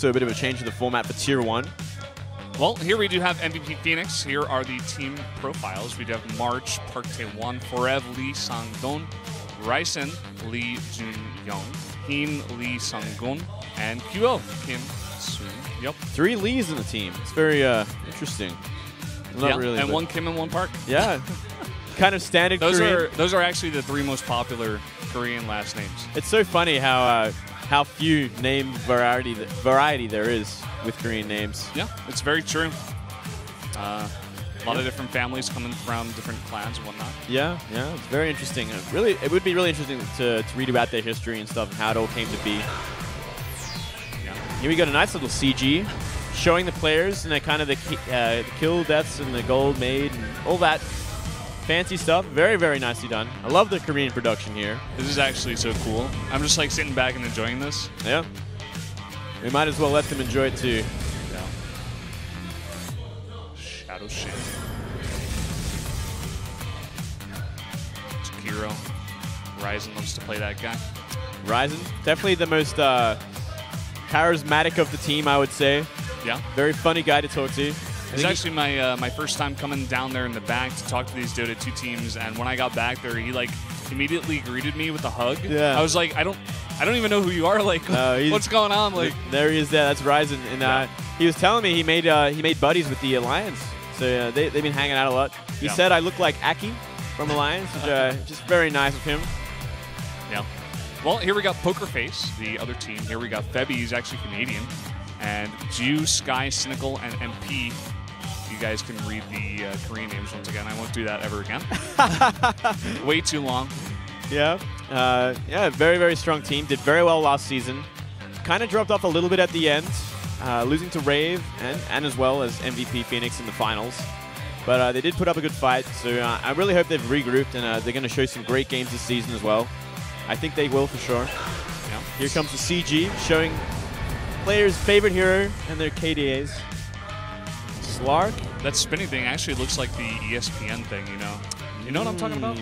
So a bit of a change in the format for Tier 1. Well, here we do have MVP Phoenix. Here are the team profiles. We do have March, Park Tae-won, Forev, Lee Sang-don, Ryzen, Lee Jun-young, Heen, Lee Sang-gun, and QO, Kim Soon. Yep. 3 Lees in the team. It's very interesting. Not really, and 1 Kim and 1 Park. Yeah. Kind of standard Korean. Those are actually the 3 most popular Korean last names. It's so funny how few name variety there is with Korean names. Yeah, it's very true. A lot of different families coming from different clans and whatnot. Yeah, it's very interesting. It would be really interesting to read about their history and stuff and how it all came to be. Yeah. Here we got a nice little CG showing the players and the kill deaths and the gold made and all that fancy stuff. Very, very nicely done. I love the Korean production here. This is actually so cool. I'm just like sitting back and enjoying this. Yeah. We might as well let them enjoy it too. Yeah. Shadow Shin. Takiro. Ryzen loves to play that guy. Ryzen, definitely the most charismatic of the team, I would say. Yeah. Very funny guy to talk to. It's actually my first time coming down there in the back to talk to these Dota 2 teams, and when I got back there, he like immediately greeted me with a hug. Yeah. I was like, I don't even know who you are. Like, what's going on? Like, there he is. There, that's Ryzen, and he was telling me he made buddies with the Alliance, so they've been hanging out a lot. He said I look like Aki from Alliance, which just very nice of him. Yeah. Well, here we got Poker Face, the other team. Here we got Febby, he's actually Canadian, and Ju, Sky, Cynical, and MP. You guys can read the Korean names once again. I won't do that ever again. Way too long. Yeah. Very, very strong team. Did very well last season. Kind of dropped off a little bit at the end, losing to Rave and as well as MVP Phoenix in the finals. But they did put up a good fight, so I really hope they've regrouped and they're going to show some great games this season as well. I think they will for sure. Yeah. Here comes the CG showing players' favorite hero and their KDAs. Slark. That spinning thing actually looks like the ESPN thing, you know? You know what I'm talking about?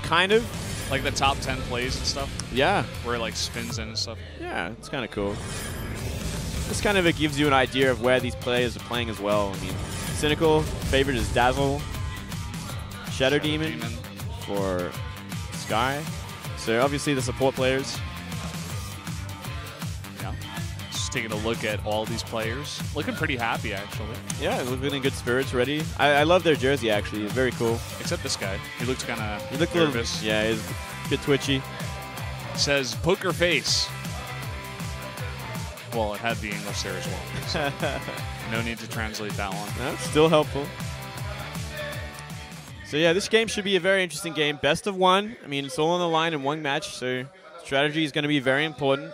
Kind of. Like the top 10 plays and stuff? Yeah. Where it like spins in and stuff? Yeah, it's kind of cool. This kind of gives you an idea of where these players are playing as well. I mean, Cynical, favorite is Dazzle. Shadow Demon for Sky. So obviously the support players. Yeah. Just taking a look at all these players. Looking pretty happy, actually. Yeah, looking in good spirits already. I love their jersey, actually. It's very cool. Except this guy. He looks kind of nervous. nervous. Yeah, he's a bit twitchy. Says Poker Face. Well, it had the English there as well. So no need to translate that one. No, it's still helpful. So yeah, this game should be a very interesting game. Best of 1. I mean, it's all on the line in one match, so strategy is going to be very important.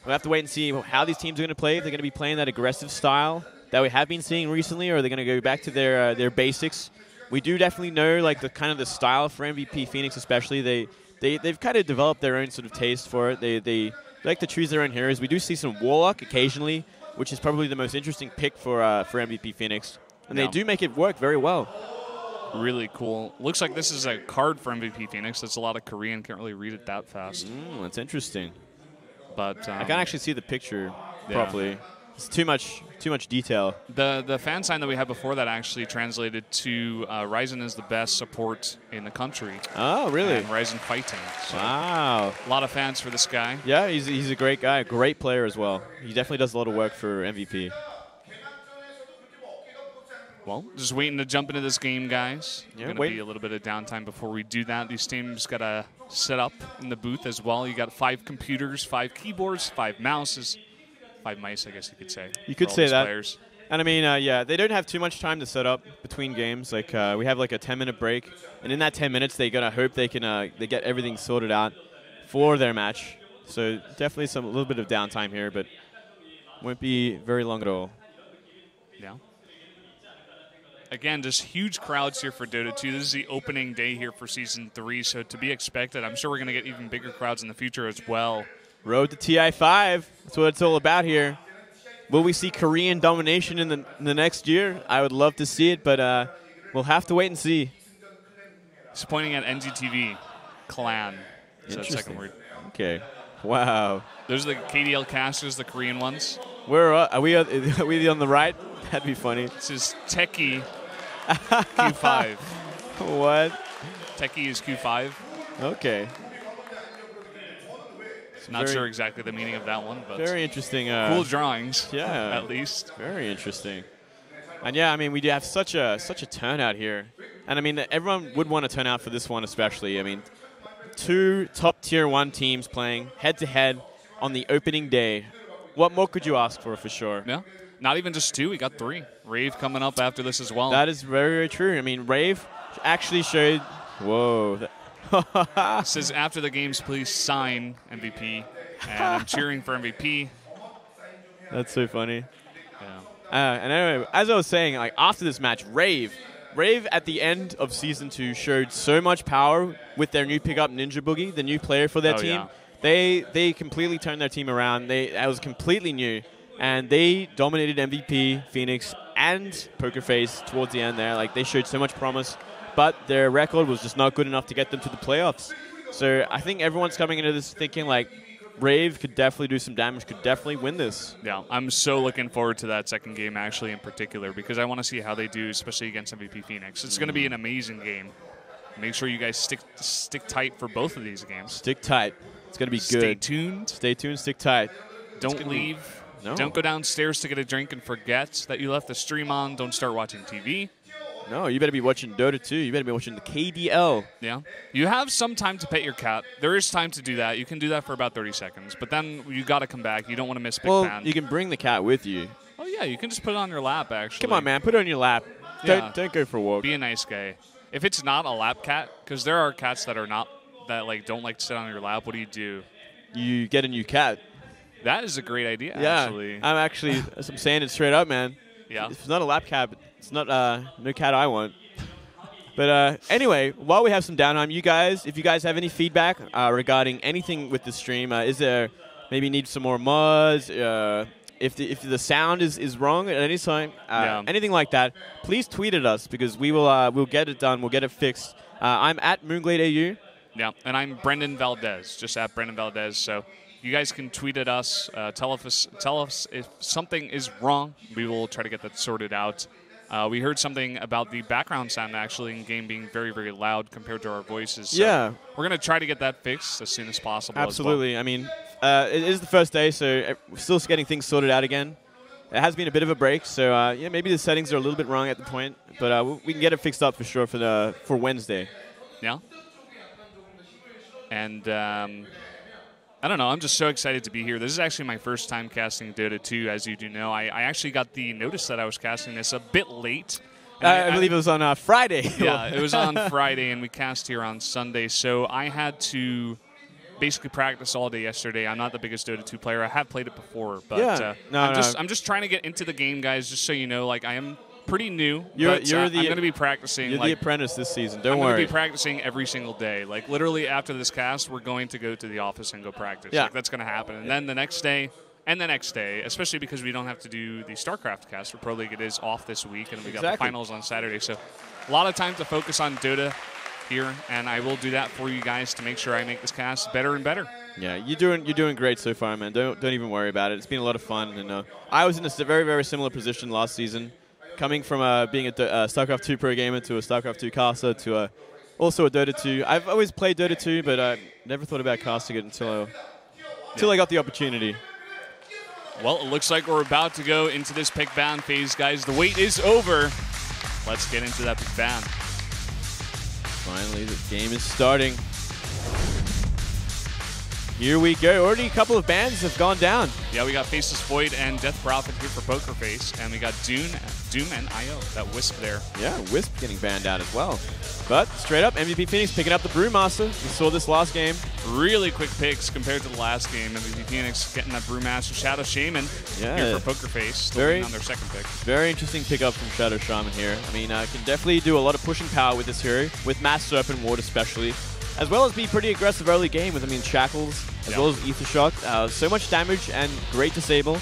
We'll have to wait and see how these teams are going to play. If they're going to be playing that aggressive style that we have been seeing recently, or are they going to go back to their basics? We do definitely know like the kind of the style for MVP Phoenix, especially. They've kind of developed their own sort of taste for it. They like to choose their own heroes. We do see some Warlock occasionally, which is probably the most interesting pick for MVP Phoenix, and they do make it work very well. Really cool. Looks like this is a card for MVP Phoenix. That's a lot of Korean. Can't really read it that fast. That's interesting. But I can't actually see the picture properly. It's too much detail. The fan sign that we had before that actually translated to Ryzen is the best support in the country. Oh, really? And Ryzen fighting. So wow. A lot of fans for this guy. Yeah, he's a great guy, a great player as well. He definitely does a lot of work for MVP. Well, just waiting to jump into this game, guys. Yeah, going to be a little bit of downtime before we do that. These teams got to set up in the booth as well. You got 5 computers, 5 keyboards, 5 mouses, 5 mice, I guess you could say. You could say that. Players. And I mean, yeah, they don't have too much time to set up between games. Like we have like a 10-minute break, and in that 10 minutes, they're gonna hope they can they get everything sorted out for their match. So definitely a little bit of downtime here, but won't be very long at all. Yeah. Again, just huge crowds here for Dota 2. This is the opening day here for Season 3, so to be expected. I'm sure we're going to get even bigger crowds in the future as well. Road to TI5. That's what it's all about here. Will we see Korean domination in the next year? I would love to see it, but we'll have to wait and see. He's pointing at NGTV. Clan. Is that Interesting. second word? Okay. Wow. Those are the KDL casters, the Korean ones. Where are we? Are we on the right? That'd be funny. This is Techie Q5. What? Techie is Q5. Okay. Not sure exactly the meaning of that one, but very interesting. Cool drawings. Yeah. At least. Very interesting. And yeah, I mean, we do have such a turnout here, and I mean, everyone would want to turn out for this one, especially. I mean, 2 top tier 1 teams playing head to head on the opening day. What more could you ask for sure? Yeah. Not even just 2, we got 3. Rave coming up after this as well. That is very, very true. I mean, Rave actually showed. Whoa. It says after the games, please sign MVP, and I'm cheering for MVP. That's so funny. Yeah. And anyway, as I was saying, like after this match, Rave at the end of Season 2 showed so much power with their new pickup Ninja Boogie, the new player for their team. Yeah. They completely turned their team around. That was completely new, and they dominated MVP, Phoenix, and Poker Face towards the end there. Like they showed so much promise. But their record was just not good enough to get them to the playoffs. So I think everyone's coming into this thinking like Rave could definitely do some damage, could definitely win this. Yeah, I'm so looking forward to that second game actually in particular because I want to see how they do, especially against MVP Phoenix. It's going to be an amazing game. Make sure you guys stick tight for both of these games. Stick tight. It's going to be good. Stay tuned. Stay tuned, stick tight. Don't leave. No. Don't go downstairs to get a drink and forget that you left the stream on. Don't start watching TV. No, you better be watching Dota 2. You better be watching the KDL. Yeah. You have some time to pet your cat. There is time to do that. You can do that for about 30 seconds. But then you got to come back. You don't want to miss Big Fan. Well, you can bring the cat with you. Oh, yeah. You can just put it on your lap, actually. Come on, man. Put it on your lap. Yeah. Don't go for a walk. Be a nice guy. If it's not a lap cat, because there are cats that are not, that like don't like to sit on your lap, what do? You get a new cat. That is a great idea, yeah, actually. I'm saying it straight up, man. Yeah. If it's not a lap cat, it's not no cat I want. But anyway, while we have some downtime, you guys, if you guys have any feedback regarding anything with the stream, is there maybe need some more mods? If the sound is wrong at any time, anything like that, please tweet at us because we will we'll get it done. We'll get it fixed. I'm at MoonGladeAU. Yeah, and I'm Brendan Valdez, just at Brendan Valdez. So you guys can tweet at us. Tell us if something is wrong. We will try to get that sorted out. We heard something about the background sound actually in game being very, very loud compared to our voices. So yeah. We're going to try to get that fixed as soon as possible. Absolutely. As well. I mean, it is the first day, so we're still getting things sorted out again. It has been a bit of a break, so yeah, maybe the settings are a little bit wrong at the point, but we can get it fixed up for sure for Wednesday. Yeah. And I don't know. I'm just so excited to be here. This is actually my first time casting Dota 2, as you do know. I actually got the notice that I was casting this a bit late. I believe it was on Friday. Yeah, it was on Friday, and we cast here on Sunday. So I had to basically practice all day yesterday. I'm not the biggest Dota 2 player. I have played it before, but I'm just trying to get into the game, guys. Just so you know, like I am pretty new. I'm going to be practicing. You're the apprentice this season. Don't worry. I'm going to be practicing every single day. Like literally after this cast, we're going to go to the office and go practice. Yeah. Like, that's going to happen. And then the next day, and the next day, especially because we don't have to do the StarCraft cast for Pro League. It is off this week, and we got the finals on Saturday. So a lot of time to focus on Dota here, and I will do that for you guys to make sure I make this cast better and better. Yeah, you're doing great so far, man. Don't even worry about it. It's been a lot of fun, and I was in a very, very similar position last season. Coming from being a StarCraft 2 pro gamer to a StarCraft 2 caster to also a Dota 2. I've always played Dota 2, but I never thought about casting it until I got the opportunity. Well, it looks like we're about to go into this pick ban phase, guys. The wait is over. Let's get into that pick ban. Finally, the game is starting. Here we go. Already a couple of bans have gone down. Yeah, we got Faceless Void and Death Prophet here for Poker Face, and we got Doom and IO, that Wisp there. Yeah, Wisp getting banned out as well. But straight up, MVP Phoenix picking up the Brewmaster. We saw this last game. Really quick picks compared to the last game. MVP Phoenix getting that Brewmaster Shadow Shaman here for Poker Face, still on their second pick. Very interesting pickup from Shadow Shaman here. I mean, can definitely do a lot of pushing power with this hero, with Mass Serpent Ward especially, as well as be pretty aggressive early game with, Shackles, as well as Ether Shock. So much damage and great disable.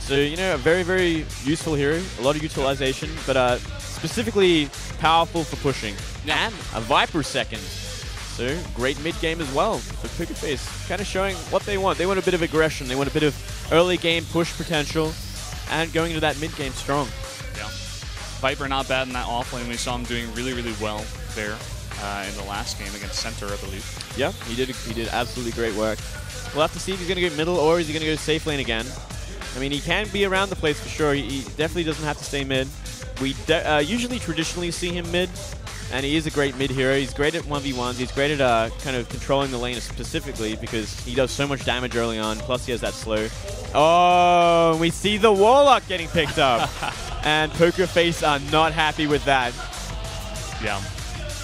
So, a very, very useful hero. A lot of utilization, but specifically powerful for pushing. And a Viper second. So, great mid-game as well for Pokerface. Kind of showing what they want. They want a bit of aggression. They want a bit of early game push potential. And going into that mid-game strong. Yeah. Viper not bad in that offlane. We saw him doing really, really well there in the last game against Center, I believe. Yeah, he did absolutely great work. We'll have to see if he's going to go middle or is he going to go safe lane again. I mean, he can be around the place for sure. He definitely doesn't have to stay mid. We usually traditionally see him mid, and he is a great mid hero. He's great at 1v1s. He's great at kind of controlling the lane specifically because he does so much damage early on, plus he has that slow. Oh, we see the Warlock getting picked up. And Pokerface are not happy with that. Yeah.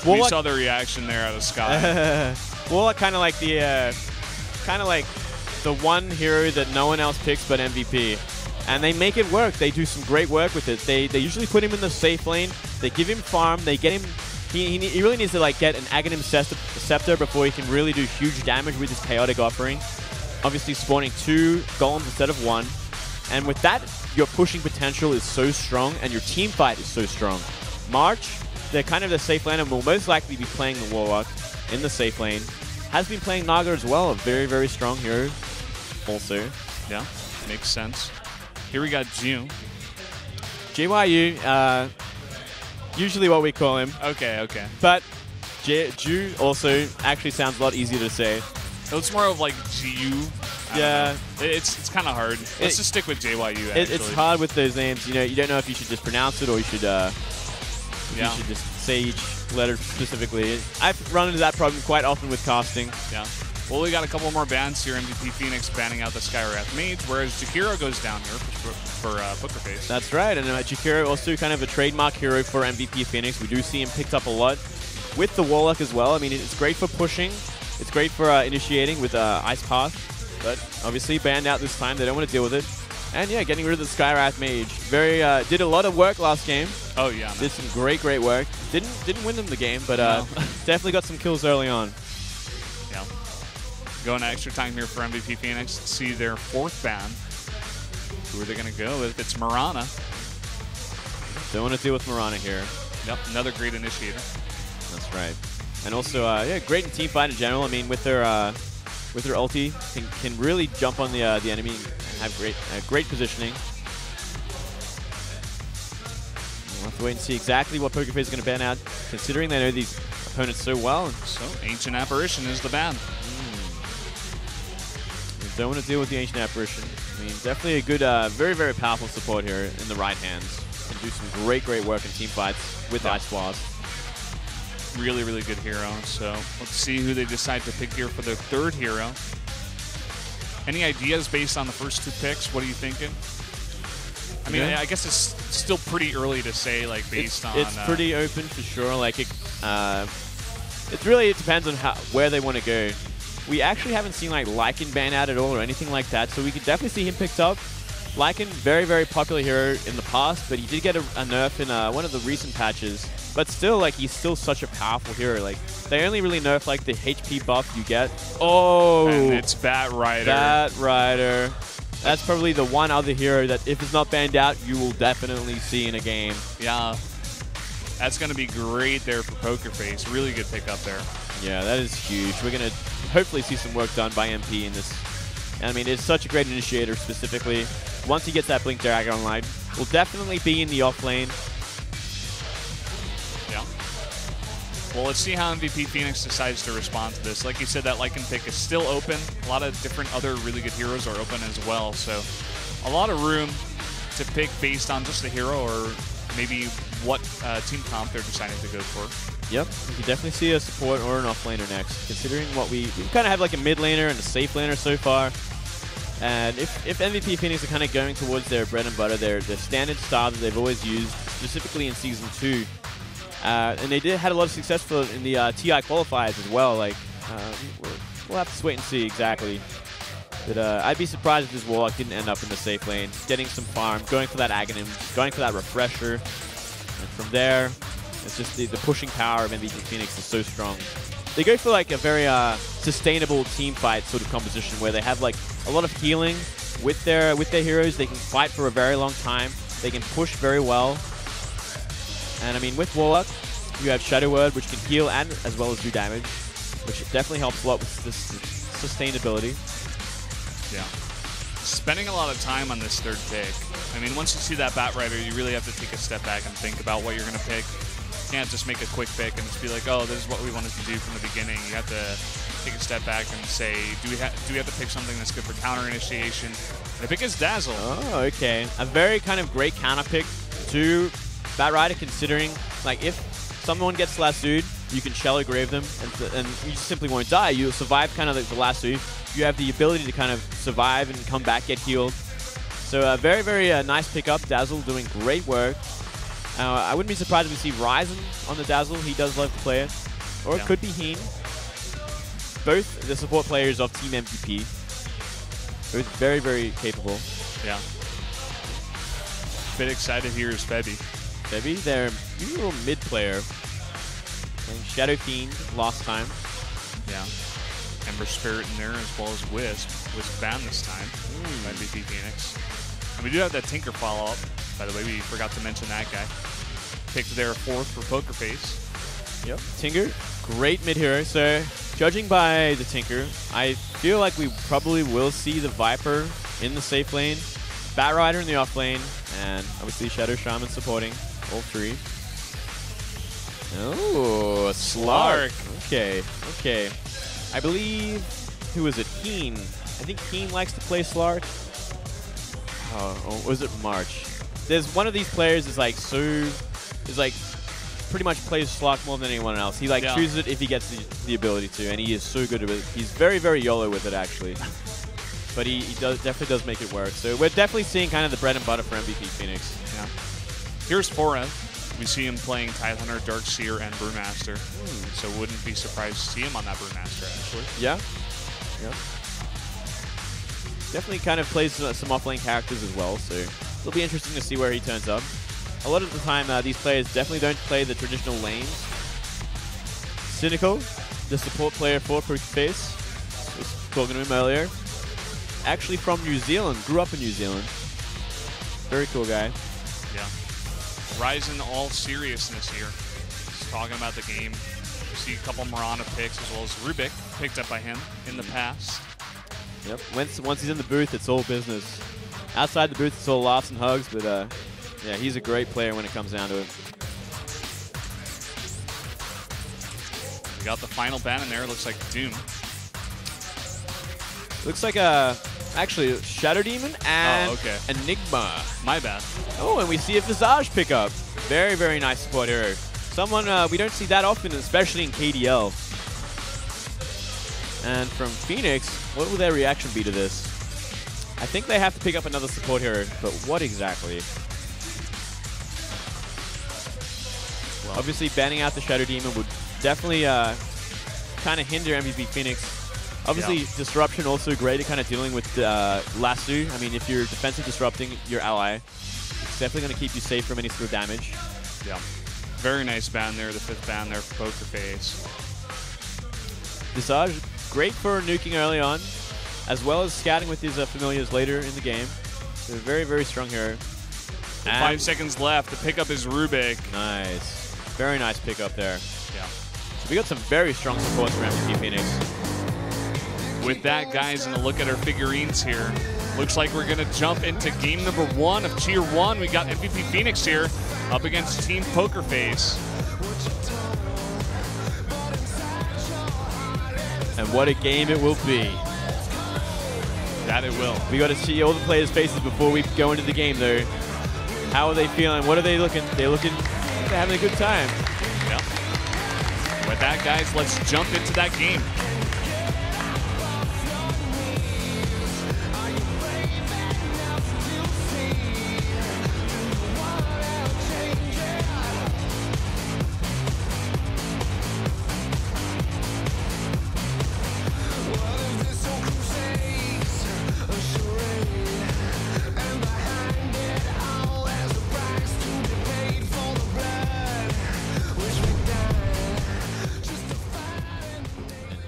Warlock, we saw the reaction there out of Sky. Warlock kind of like the one hero that no one else picks but MVP. And they make it work. They do some great work with it. They usually put him in the safe lane. They give him farm. They get him. He really needs to like get an Aghanim Scepter before he can really do huge damage with his chaotic offering. Obviously spawning 2 golems instead of 1. And with that, your pushing potential is so strong and your team fight is so strong. March, they're kind of the safe lane and will most likely be playing the Warlock in the safe lane. Has been playing Naga as well, a very, very strong hero also. Yeah, makes sense. Here we got Ju. GYU, usually what we call him. Okay, okay. But Ju also actually sounds a lot easier to say. It's more of like GU. Yeah. It's kind of hard. Let's just stick with JYU, actually. It's hard with those names. You know, you don't know if you should just pronounce it or you should, you should just say each letter specifically. I've run into that problem quite often with casting. Yeah. Well, we got a couple more bans here. MVP Phoenix banning out the Skywrath Mage, whereas Jakiro goes down here for Pokerface. That's right, and Jakiro also kind of a trademark hero for MVP Phoenix. We do see him picked up a lot with the Warlock as well. I mean, it's great for pushing. It's great for initiating with Ice Path, but obviously banned out this time. They don't want to deal with it. And yeah, getting rid of the Skywrath Mage. Very did a lot of work last game. Oh yeah, man. Did some great work. Didn't win them the game, but no. definitely got some kills early on. Yeah. Going extra time here for MVP Phoenix to see their 4th ban. Who are they going to go with? It's Mirana. Don't want to deal with Mirana here. Yep, another great initiator. That's right. And also, yeah, great in team fight in general. I mean, with their ulti, can really jump on the enemy and have great positioning. We'll have to wait and see exactly what Pokerface is going to ban out, considering they know these opponents so well. So, Ancient Apparition is the ban. Don't want to deal with the Ancient Apparition. I mean, definitely a good, very, very powerful support here in the right hands. Can do some great work in team fights with Ice Blast. Really, really good hero. So let's see who they decide to pick here for their 3rd hero. Any ideas based on the first 2 picks? What are you thinking? I mean, I guess it's still pretty early to say, like, based on... It's pretty open for sure. Like, it really depends on where they want to go. We actually haven't seen, like, Lycan ban out at all or anything like that, so we could definitely see him picked up. Lycan, very, very popular hero in the past, but he did get a nerf in one of the recent patches. But still, like, he's still such a powerful hero. Like, they only really nerf, like, the HP buff you get. Oh! And it's Bat Rider. Bat Rider. That's probably the one other hero that, if it's not banned out, you will definitely see in a game. Yeah. That's going to be great there for Pokerface. Really good pickup there. Yeah, that is huge. We're going to hopefully see some work done by MP in this. I mean, it's such a great initiator specifically. Once he gets that Blink Dagger online, will definitely be in the off lane. Yeah. Well, let's see how MVP Phoenix decides to respond to this. Like you said, that Lycan pick is still open. A lot of different other really good heroes are open as well. So a lot of room to pick based on just the hero or maybe what team comp they're deciding to go for. Yep, you can definitely see a support or an off laner next, considering what we kind of have like a mid laner and a safe laner so far. And if MVP Phoenix are kind of going towards their bread and butter, their standard style that they've always used, specifically in Season 2, and they had a lot of success in the TI qualifiers as well. Like, we'll have to wait and see exactly. But I'd be surprised if this Warlock didn't end up in the safe lane, getting some farm, going for that Aghanim, going for that Refresher, and from there, it's just the pushing power of MVP Phoenix is so strong. They go for like a very sustainable team fight sort of composition where they have like a lot of healing with their heroes. They can fight for a very long time. They can push very well. And I mean, with Warlock, you have Shadow Word, which can heal and as well as do damage. which definitely helps a lot with this sustainability. Yeah. Spending a lot of time on this third pick. I mean, once you see that Batrider, you really have to take a step back and think about what you're going to pick. You can't just make a quick pick and just be like, oh, this is what we wanted to do from the beginning. You have to take a step back and say, do we have to pick something that's good for counter initiation? And the pick is Dazzle. Oh, okay. A very kind of great counter pick to Batrider, considering, like, if someone gets lassoed, you can Shallow Grave them, and you just simply won't die. You'll survive kind of the lasso. You have the ability to kind of survive and come back, get healed. So a very, very nice pickup. Dazzle doing great work. I wouldn't be surprised if we see Ryzen on the Dazzle. He does love to play it. Or it could be Heen. Both the support players of Team MVP. Both very, very capable. Yeah. Bit excited here is Febby. Febby, their usual mid player. Playing Shadow Fiend last time. Yeah. Ember Spirit in there as well as Wisp. Wisp banned this time by MVP Phoenix. And we do have that Tinker follow-up. By the way, we forgot to mention that guy. Picked their 4th for Poker Face. Yep. Tinker, great mid hero. So, judging by the Tinker, I feel like we probably will see the Viper in the safe lane, Batrider in the off lane, and obviously Shadow Shaman supporting all 3. Oh, Slark. Okay, okay. I believe, who was it? Heen. I think Heen likes to play Slark. Oh, or was it March? There's one of these players is like pretty much plays Slark more than anyone else. He chooses it if he gets the ability to, and he is so good at it. He's very, very YOLO with it actually. But he definitely does make it work. So we're definitely seeing kind of the bread and butter for MVP Phoenix. Yeah. Here's Fora. We see him playing Tidehunter, Darkseer, and Brewmaster. So wouldn't be surprised to see him on that Brewmaster, actually. Yeah. Yeah. Definitely kind of plays some off-lane characters as well, so it'll be interesting to see where he turns up. A lot of the time, these players definitely don't play the traditional lanes. Cynical, the support player for Poker Face, was talking to him earlier. Actually from New Zealand, grew up in New Zealand. Very cool guy. Yeah. Ryzen all seriousness here. Just talking about the game. You see a couple Mirana picks as well as Rubik picked up by him in the past. Yep. Once he's in the booth, it's all business. Outside the booth, it's all laughs and hugs, but yeah, he's a great player when it comes down to it. We got the final ban in there. Looks like Doom. Looks like actually Shadow Demon and Enigma. My bad. Oh, and we see a Visage pickup. Very, very nice support hero. Someone we don't see that often, especially in KDL. And from Phoenix, what will their reaction be to this? I think they have to pick up another support hero, but what exactly? Well, obviously, banning out the Shadow Demon would definitely kind of hinder MVP Phoenix. Obviously, Disruption also great at kind of dealing with Lasso. I mean, if you're defensive disrupting your ally, it's definitely going to keep you safe from any sort of damage. Yeah. Very nice ban there, the 5th ban there for Poker Face. Visage, great for nuking early on, as well as scouting with his familiars later in the game. So very, very strong hero. 5 seconds left to pick up his Rubik. Nice. Very nice pickup there. Yeah. So we got some very strong supports for MVP Phoenix. With that, guys, and a look at our figurines here, looks like we're going to jump into game number 1 of Tier 1. We got MVP Phoenix here up against Team Poker Face. And what a game it will be. That it will. We got to see all the players' faces before we go into the game, though. How are they feeling? What are they looking? They're having a good time. Yeah. With that, guys, let's jump into that game.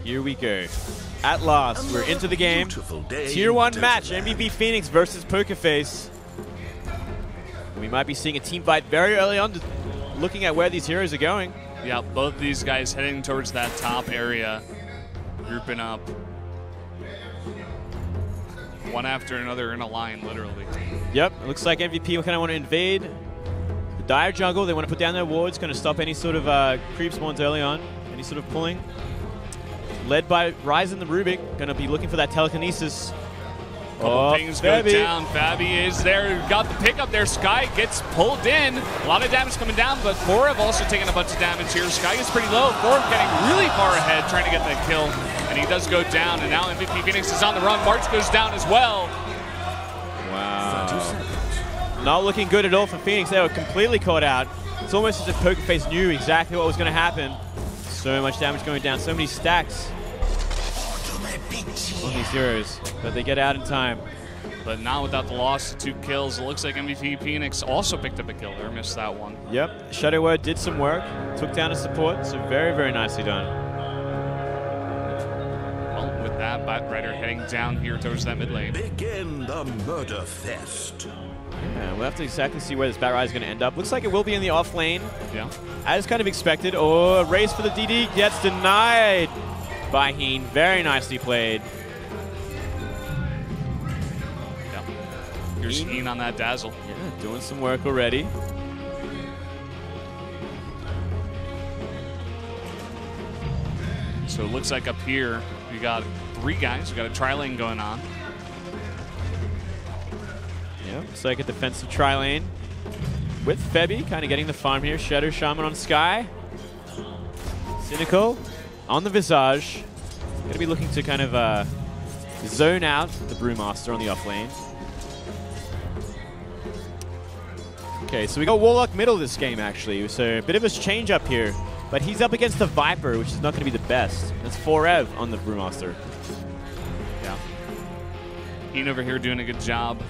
Here we go. At last, we're into the game. Tier 1 match, MVP Phoenix versus Poker Face. We might be seeing a team fight very early on, looking at where these heroes are going. Yeah, both these guys heading towards that top area. grouping up. One after another in a line, literally. Yep, it looks like MVP kind of want to invade the Dire jungle. They want to put down their wards, going to stop any sort of creep spawns early on, any sort of pulling. Led by Ryzen the Rubik, going to be looking for that telekinesis. Couple pings go down. Fabi is there, got the pickup there. Sky gets pulled in. A lot of damage coming down, but Forev also taking a bunch of damage here. Sky gets pretty low. Forev getting really far ahead, trying to get that kill, and he does go down. And now MVP Phoenix is on the run. March goes down as well. Wow. Not looking good at all for Phoenix. They were completely caught out. It's almost as if PokerFace knew exactly what was going to happen. So much damage going down, so many stacks on these heroes, but they get out in time. But not without the loss of 2 kills. It looks like MVP Phoenix also picked up a kill there, missed that one. Yep, Shadow Word did some work, took down a support, so very, very nicely done. Well, with that, Batrider heading down here towards that mid lane. Begin the murder fest. Yeah, we'll have to exactly see where this Batrider is going to end up. Looks like it will be in the off lane, Yeah. as kind of expected. Oh, a race for the DD gets denied by Heen. Very nicely played. Yeah. Here's Heen on that Dazzle. Yeah, doing some work already. So it looks like up here, we got 3 guys. We got a tri-lane going on. Yeah, looks like a defensive tri-lane with Febby kind of getting the farm here. Shadow Shaman on Sky. Cynical on the Visage. Going to be looking to kind of zone out the Brewmaster on the off lane. Okay, so we got Warlock middle this game, actually. So a bit of a change up here. But he's up against the Viper, which is not going to be the best. That's Forev on the Brewmaster. Yeah. Heen over here doing a good job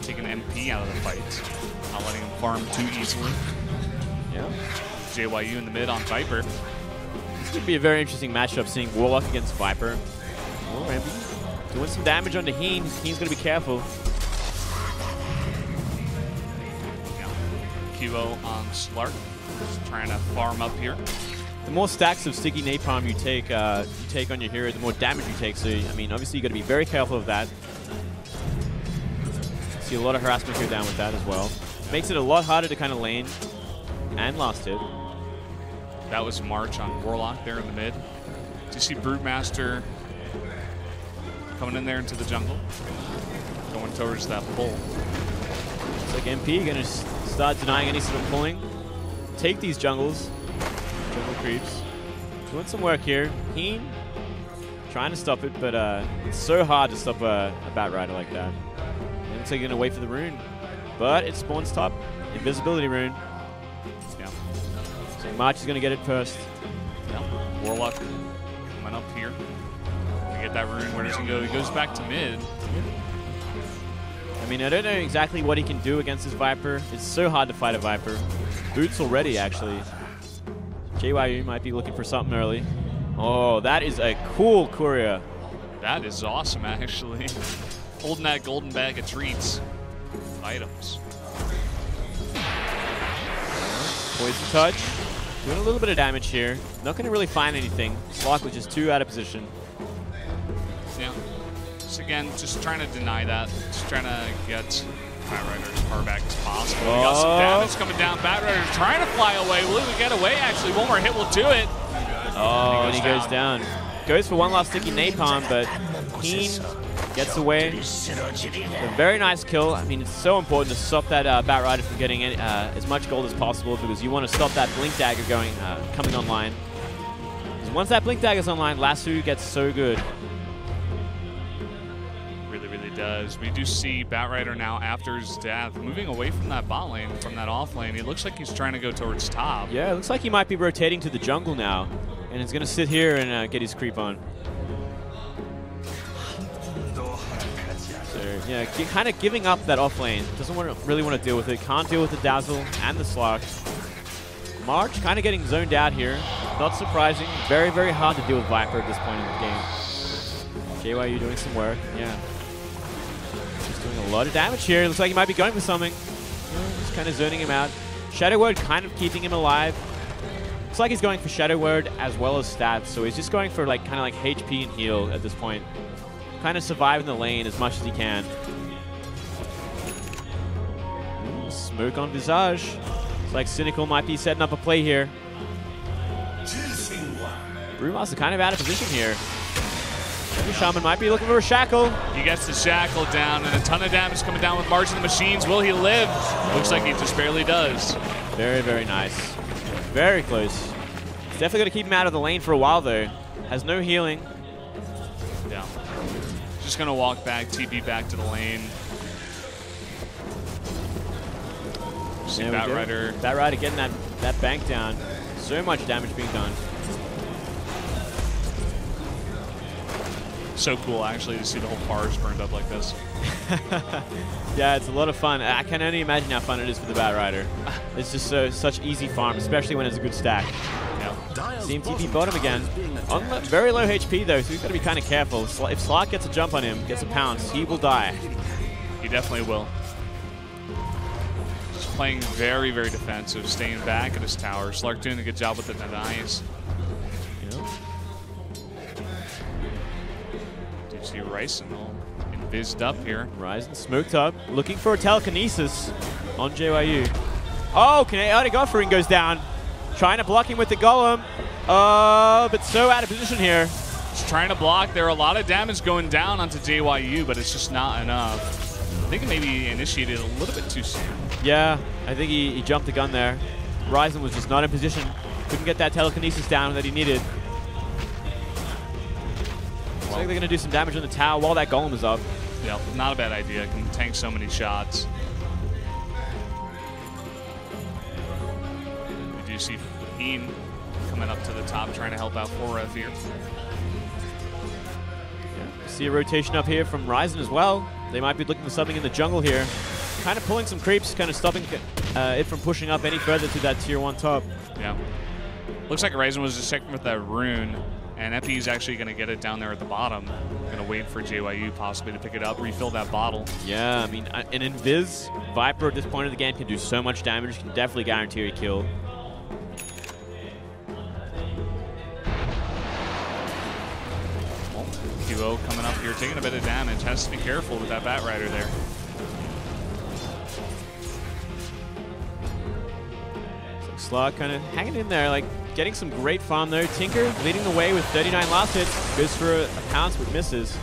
taking MP out of the fight. Not letting him farm too easily. Yeah. JYU in the mid on Viper. This could be a very interesting matchup, seeing Warlock against Viper. Oh, Rampy doing some damage onto Heen. Heen's going to be careful. Yeah. QO on Slark. Just trying to farm up here. The more stacks of sticky napalm you take on your hero, the more damage you take. So, I mean, obviously you got to be very careful of that. See a lot of harassment go down with that as well. Makes it a lot harder to kind of lane and last hit. That was March on Warlock there in the mid. Do you see Brewmaster coming in there into the jungle? Going towards that pull. It's like MP going to start denying any sort of pulling. Take these jungles. Jungle creeps. Doing some work here. Heen trying to stop it, but it's so hard to stop a Batrider like that. It looks like you're going to wait for the rune. But it spawns top. Invisibility rune. Yeah. So March is going to get it first. Yeah. Warlock coming up here. We get that rune. Where does he go? He goes back to mid. I mean, I don't know exactly what he can do against this Viper. It's so hard to fight a Viper. Boots already, actually. JYU might be looking for something early. Oh, that is a cool courier. That is awesome, actually. Holding that golden bag of treats. Items. Poison touch. Doing a little bit of damage here. Not going to really find anything. Slock was just too out of position. Yeah. Just again, just trying to deny that. Just trying to get Batrider as far back as possible. We got some damage coming down. Batrider trying to fly away. Will he get away, actually? One more hit will do it. Oh, and he goes down. Goes for one last sticky napalm, but Heen gets away. A very nice kill. I mean, it's so important to stop that Batrider from getting as much gold as possible, because you want to stop that Blink Dagger coming online. Because once that Blink Dagger is online, Lasso gets so good. Really does. We do see Batrider now, after his death, moving away from that bot lane, from that off lane. It looks like he's trying to go towards top. Yeah, it looks like he might be rotating to the jungle now, and he's going to sit here and get his creep on. So, yeah, kind of giving up that off lane. Doesn't really want to deal with it. Can't deal with the Dazzle and the Slark. March kind of getting zoned out here. Not surprising. Very, very hard to deal with Viper at this point in the game. JYU doing some work. Yeah. Just doing a lot of damage here. Looks like he might be going for something. Just kind of zoning him out. Shadow Word kind of keeping him alive. Looks like he's going for Shadow Word as well as stats, so he's just going for like kind of like HP and heal at this point. Kind of survive in the lane as much as he can. Ooh, smoke on Visage. Looks like Cynical might be setting up a play here. Brewmaster kind of out of position here. Maybe Shaman might be looking for a shackle. He gets the shackle down, and a ton of damage coming down with March of the Machines. Will he live? Looks like he just barely does. Very, very nice. Very close. It's definitely going to keep him out of the lane for a while, though. Has no healing. Yeah. Just going to walk back, TP back to the lane. See Batrider. Batrider getting that bank down. So much damage being done. So cool, actually, to see the whole forest burned up like this. Yeah, it's a lot of fun. I can only imagine how fun it is for the Batrider. It's just such easy farm, especially when it's a good stack. Yeah. See him TP bottom again. On very low HP though, so he's got to be kind of careful. If Slark gets a jump on him, gets a pounce, he will die. He definitely will. Just playing very, very defensive, staying back at his tower. Slark doing a good job with the denies. See Ryzen all invised up here. Ryzen smoked up, looking for a telekinesis on JYU. Oh, Chaotic Offering goes down. Trying to block him with the Golem, but so out of position here. Just trying to block. There are a lot of damage going down onto JYU, but it's just not enough. I think it maybe initiated a little bit too soon. Yeah, I think he jumped the gun there. Ryzen was just not in position. Couldn't get that telekinesis down that he needed. Looks like they're going to do some damage on the tower while that Golem is up. Yeah, not a bad idea. Can tank so many shots. We do see Faheen coming up to the top trying to help out 4F here. Yeah. See a rotation up here from Ryzen as well. They might be looking for something in the jungle here. Kind of pulling some creeps, kind of stopping it from pushing up any further to that tier 1 top. Yeah. Looks like Ryzen was just checking with that rune. And Epi is actually going to get it down there at the bottom. Going to wait for JYU possibly to pick it up, refill that bottle. Yeah, I mean, an Invis Viper at this point of the game can do so much damage, can definitely guarantee a kill. Well, QO coming up here, taking a bit of damage. Has to be careful with that Batrider there. Slark kind of hanging in there, like getting some great farm though. Tinker leading the way with 39 last hits, goes for a pounce but misses.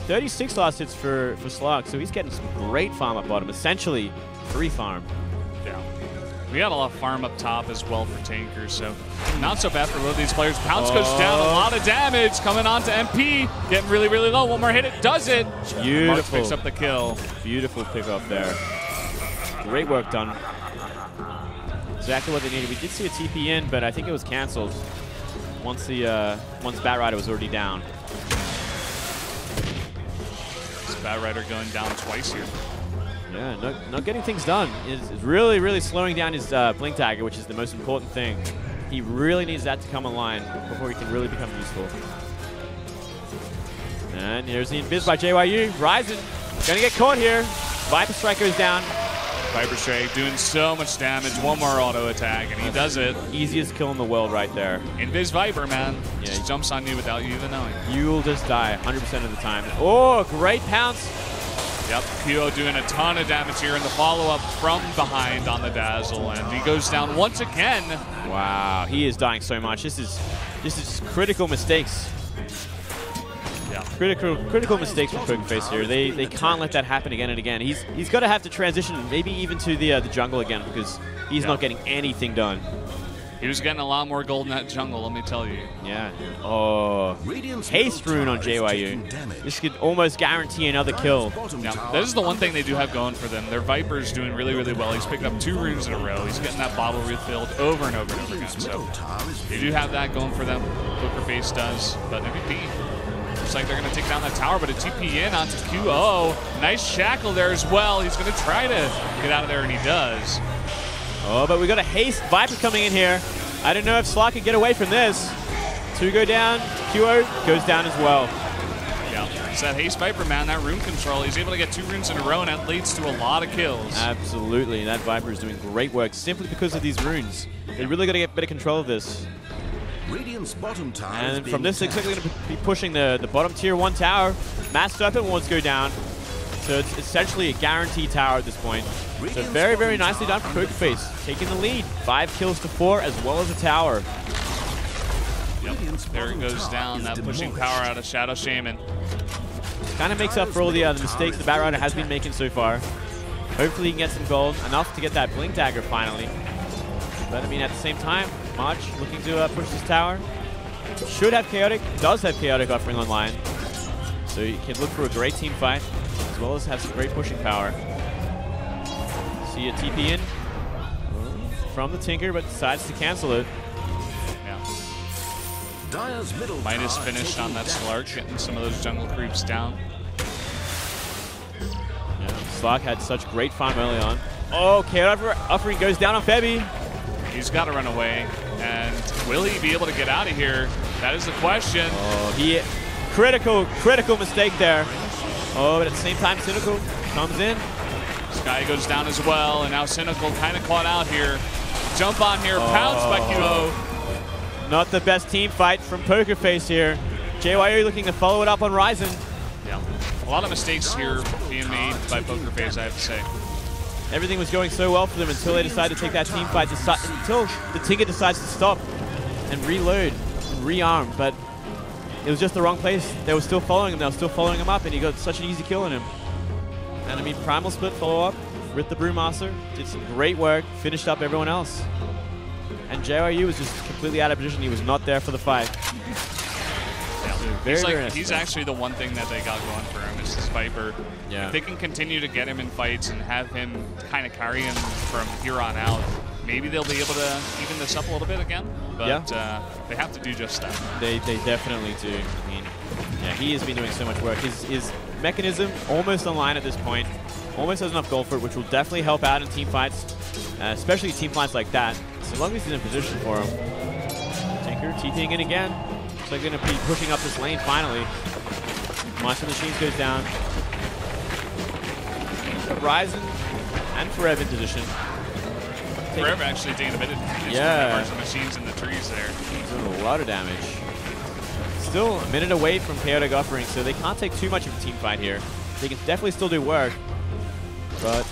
36 last hits for Slark, so he's getting some great farm up bottom, essentially free farm. Yeah. We got a lot of farm up top as well for Tinker, so not so bad for both these players. Pounce goes down, a lot of damage coming on to MP, getting really, really low. One more hit, it does it. Beautiful. Mark picks up the kill. Beautiful pick up there. Great work done. Exactly what they needed. We did see a TP in, but I think it was canceled once Batrider was already down. This Batrider going down twice here. Yeah, not getting things done. Is really, really slowing down his Blink Dagger, which is the most important thing. He really needs that to come online before he can really become useful. And here's the Invis by JYU. Ryzen gonna get caught here. Viper Strike goes down. Viper Strike doing so much damage. One more auto attack, and he does it. Easiest kill in the world right there. Invis Viper, man. Yeah, just jumps on you without you even knowing. You'll just die 100% of the time. Oh, great pounce. Yep, QO doing a ton of damage here in the follow-up from behind on the Dazzle, and he goes down once again. Wow, he is dying so much. This is just critical mistakes. Yeah. Critical mistakes from Pokerface here. They can't let that happen again and again. He's got to have to transition maybe even to the jungle again because he's not getting anything done. He was getting a lot more gold in that jungle, let me tell you. Yeah. Oh, haste rune on JYU. This could almost guarantee another kill. Yeah, this is the one thing they do have going for them. Their Viper's doing really, really well. He's picked up 2 runes in a row. He's getting that bottle refilled over and over and over again. So they do have that going for them. Pokerface does, but MVP. Looks like they're going to take down that tower, but a TP in onto QO. Nice shackle there as well. He's going to try to get out of there, and he does. Oh, but we got a haste Viper coming in here. I don't know if Slark can get away from this. 2 go down. QO goes down as well. Yeah, it's that haste Viper, man. That rune control. He's able to get 2 runes in a row, and that leads to a lot of kills. Absolutely. That Viper is doing great work simply because of these runes. They really got to get better control of this. Radiant's bottom tower. And from this, looks like they're going to be pushing the bottom tier 1 tower. Mass Serpent wants to go down. So it's essentially a guaranteed tower at this point. So very, very nicely done for Pokerface. Taking the lead. 5 kills to 4 as well as a tower. Yep. There it goes down. That pushing power out of Shadow Shaman. Kind of makes up for all the mistakes the Batrider has been making so far. Hopefully he can get some gold. Enough to get that Blink Dagger finally. But I mean, at the same time, March looking to push this tower. Should have Chaotic. Does have Chaotic offering online. So you can look for a great team fight, as well as have some great pushing power. See a TP in from the Tinker, but decides to cancel it. Yeah. Dire's middle Midas tower finished on that Slark, getting some of those jungle creeps down. Yeah, Slark had such great farm early on. Oh, Chaotic offering goes down on Febby. He's got to run away. And will he be able to get out of here? That is the question. Oh, critical mistake there. Oh, but at the same time, Cynical comes in. Sky goes down as well, and now Cynical kind of caught out here. Jump on here, pounced by QO. Not the best team fight from Pokerface here. JYU looking to follow it up on Ryzen. Yeah, a lot of mistakes here being made by Pokerface, I have to say. Everything was going so well for them until they decided to take that team fight, until the Tinker decides to stop and reload and rearm. But it was just the wrong place. They were still following him. They were still following him up, and he got such an easy kill on him. And I mean, Primal Split follow-up with the Brewmaster. Did some great work, finished up everyone else. And JYU was just completely out of position. He was not there for the fight. Yeah. He's actually the one thing that they got going for him is this Viper. Yeah. If they can continue to get him in fights and have him kind of carry him from here on out, maybe they'll be able to even this up a little bit again. But they have to do just that. They definitely do. I mean, yeah, he has been doing so much work. His mechanism almost online at this point. Almost has enough gold for it, which will definitely help out in team fights, especially team fights like that. So long as he's in a position for him. Tinker TPing in again. Looks like they're going to be pushing up this lane finally. Monster Machines goes down. Ryzen and Forever in position. Forever actually taking a bit of damage. Yeah. Monster Machines in the trees there. He's doing a lot of damage. Still a minute away from Chaotic offering, so they can't take too much of a team fight here. They can definitely still do work, but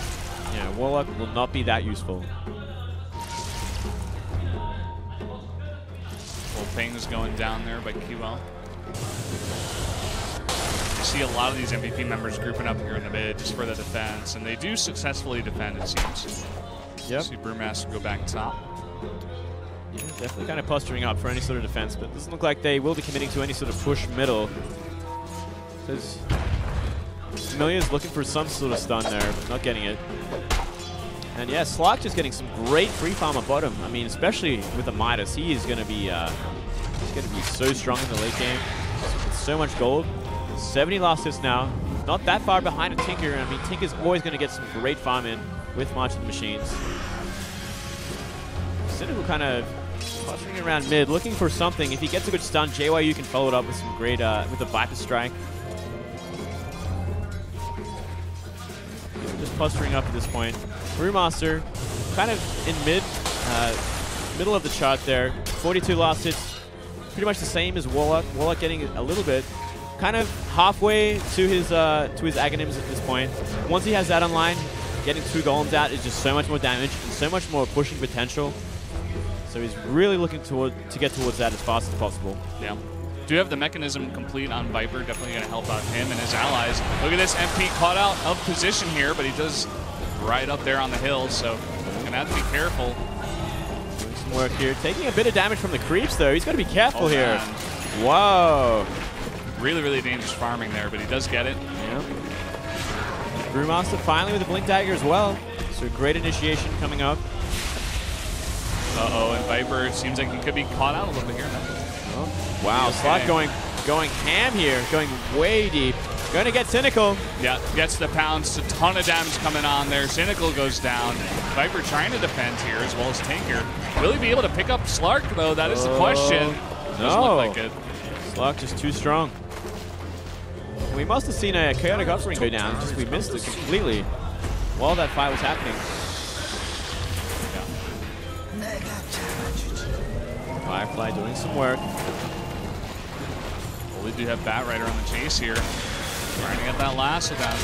yeah, Warlock will not be that useful. Well, Ping's going down there by QL. You see a lot of these MVP members grouping up here in the mid just for the defense, and they do successfully defend, it seems. Yep. See Brewmaster go back top. Yeah, definitely kind of posturing up for any sort of defense, but it doesn't look like they will be committing to any sort of push middle. Says Familia's looking for some sort of stun there, but not getting it. And yeah, Slark just getting some great free farm on bottom. I mean, especially with the Midas, he is going to be so strong in the late game. With so much gold. 70 last hits now. Not that far behind a Tinker. I mean, Tinker's always going to get some great farm in with March of the Machines. Cynical kind of posturing around mid, looking for something. If he gets a good stun, JYU can follow it up with some great, with a Viper Strike. Just posturing up at this point. Brewmaster kind of in middle of the chart there. 42 last hits, pretty much the same as Warlock. Warlock getting a little bit, kind of halfway to his Aghanims at this point. Once he has that online, getting 2 golems out is just so much more damage and so much more pushing potential. So he's really looking to get towards that as fast as possible. Yeah. Do have the mechanism complete on Viper. Definitely going to help out him and his allies. Look at this, MP caught out of position here, but he does right up there on the hill, so going to have to be careful. Doing some work here. Taking a bit of damage from the creeps, though. He's got to be careful here. Man. Whoa. Really, really dangerous farming there, but he does get it. Yeah. Brewmaster finally with a Blink Dagger as well. So great initiation coming up. Uh-oh, and Viper, it seems like he could be caught out a little bit here. Oh, wow, Slark going ham here, going way deep. Going to get Cynical. Yeah, gets the pounce, a ton of damage coming on there. Cynical goes down. Viper trying to defend here as well as Tinker. Will he be able to pick up Slark, though? That is the question. Doesn't look like it. Slark just too strong. We must have seen a Chaotic offering go down, just we missed it completely while that fight was happening. Firefly doing some work. Well, we do have Batrider on the chase here. Trying to get that lasso down.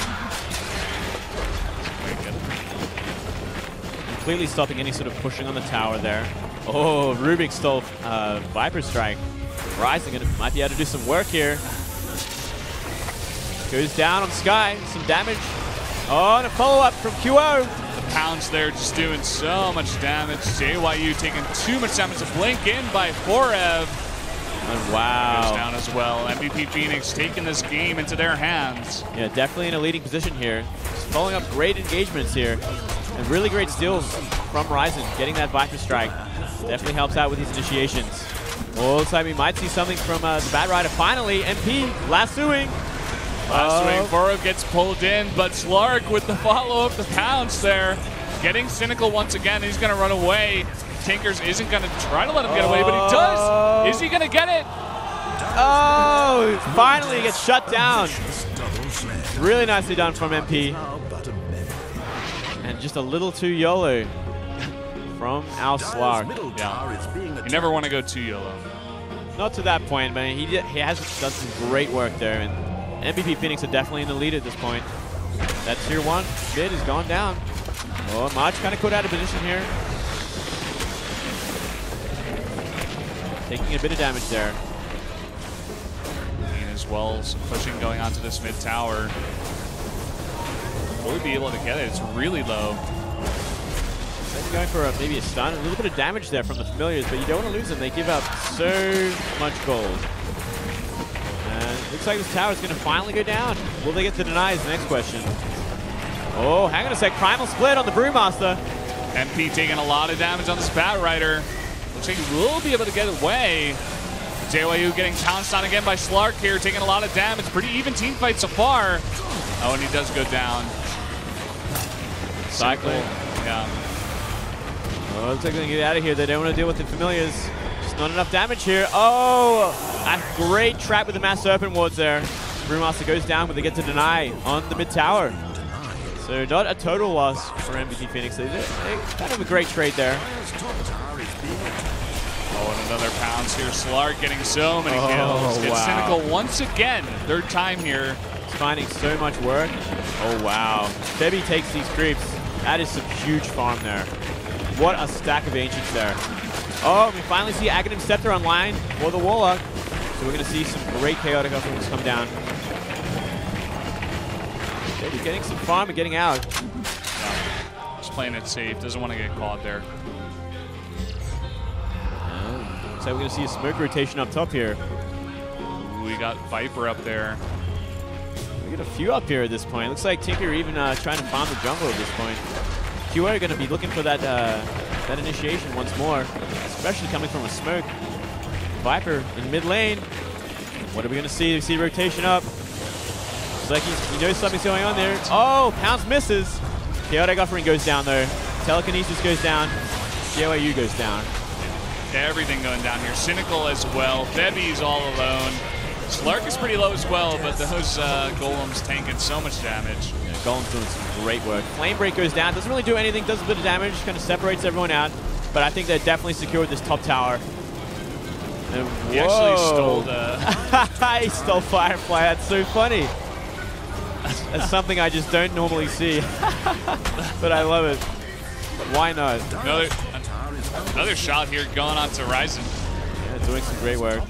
Very good. Completely stopping any sort of pushing on the tower there. Oh, Rubik stole Viper Strike. Ryzen might be able to do some work here. Goes down on Sky, some damage. Oh, and a follow-up from QO. The Pounds there just doing so much damage. JYU taking too much damage to blink in by Forev. And wow. Goes down as well. MVP Phoenix taking this game into their hands. Yeah, definitely in a leading position here. Just following up great engagements here. And really great steals from Ryzen. Getting that Viper Strike definitely helps out with these initiations. Oh, looks like we might see something from the Batrider. Finally, MP lassoing. Forev gets pulled in, but Slark with the follow-up, the Pounds there. Getting cynical once again. He's going to run away. Tinkers isn't going to try to let him get away, but he does. Is he going to get it? Oh, finally gets shut down. Really nicely done from MP. And just a little too YOLO from our Slark. Yeah. You never want to go too YOLO. Not to that point, but he has done some great work there. And MVP Phoenix are definitely in the lead at this point. That tier 1 mid has gone down. Oh, March kind of caught out of position here. Taking a bit of damage there. And as well, some pushing going onto this mid tower. Will we be able to get it? It's really low. Maybe going for maybe a stun. A little bit of damage there from the familiars, but you don't want to lose them. They give up so much gold. And looks like this tower is going to finally go down. Will they get to deny is the next question. Oh, hang on a sec. Primal split on the Brewmaster. MP taking a lot of damage on this Batrider. Looks like he will be able to get away. JYU getting pounced on again by Slark here, taking a lot of damage. Pretty even team fight so far. Oh, and he does go down. Cycling. Yeah. Oh, looks like they're going to get out of here. They don't want to deal with the familiars. Just not enough damage here. Oh, a great trap with the Mass Serpent wards there. Brewmaster goes down, but they get to deny on the mid tower. So not a total loss for MVP Phoenix. They kind of a great trade there. Oh, and another Pounds here. Slark getting so many kills. Gets Cynical once again. Third time here. He's finding so much work. Oh, wow. Febby takes these creeps. That is some huge farm there. What a stack of Ancients there. Oh, we finally see Aghanim Scepter online for the Warlock. So we're going to see some great chaotic offerings come down. Febby getting some farm and getting out. Yeah. Just playing it safe. Doesn't want to get caught there. So we're going to see a smoke rotation up top here. We got Viper up there. We got a few up here at this point. Looks like Tinker even trying to farm the jungle at this point. QO are going to be looking for that that initiation once more, especially coming from a smoke. Viper in mid lane. What are we going to see? We see rotation up. Looks like he knows something's going on there. Oh, Pounce misses. Chaotic Offering goes down though. Telekinesis goes down. JYU goes down. Everything going down here. Cynical as well. Febby's all alone. Slark is pretty low as well, but those golems tanking so much damage. Yeah, Golem's doing some great work. Flame Break goes down. Doesn't really do anything. Does a bit of damage. Kind of separates everyone out. But I think they're definitely secured this top tower. And he actually stole the... he stole Firefly. That's so funny. That's something I just don't normally see. But I love it. Why not? Another shot here going on to Ryzen. Yeah, doing some great work.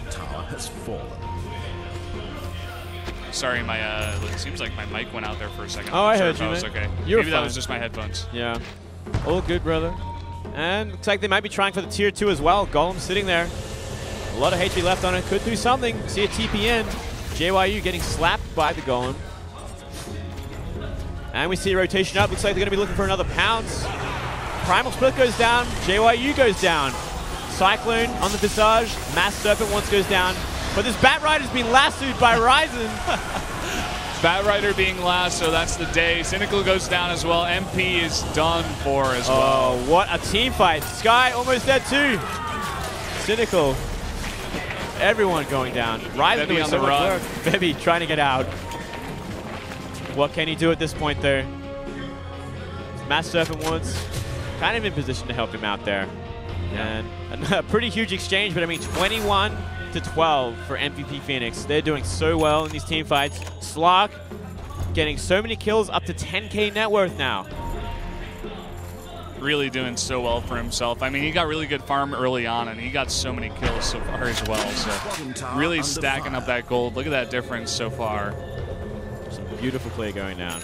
Sorry, it seems like my mic went out there for a second. Oh, I heard you. You, was okay. You're Maybe fine. that was just my headphones. Yeah. All good, brother. And looks like they might be trying for the tier 2 as well. Golem sitting there. A lot of HP left on it. Could do something. See a TP in. JYU getting slapped by the Golem. And we see a rotation up. Looks like they're going to be looking for another Pounce. Primal Split goes down. JYU goes down. Cyclone on the Visage. Mass Serpent once goes down. But this Batrider's been lassoed by Ryzen. Batrider being last, so that's the day. Cynical goes down as well. MP is done for as well. Oh, what a team fight. Sky almost dead too. Cynical. Everyone going down. Ryzen doing so much work. Febby trying to get out. What can he do at this point there? Mass Serpent once kind of in position to help him out there. And a pretty huge exchange, but I mean 21-12 for MVP Phoenix. They're doing so well in these team fights. Slark getting so many kills, up to 10K net worth now. Really doing so well for himself. I mean, he got really good farm early on, and he got so many kills so far as well. So really stacking up that gold. Look at that difference so far. Some beautiful play going down.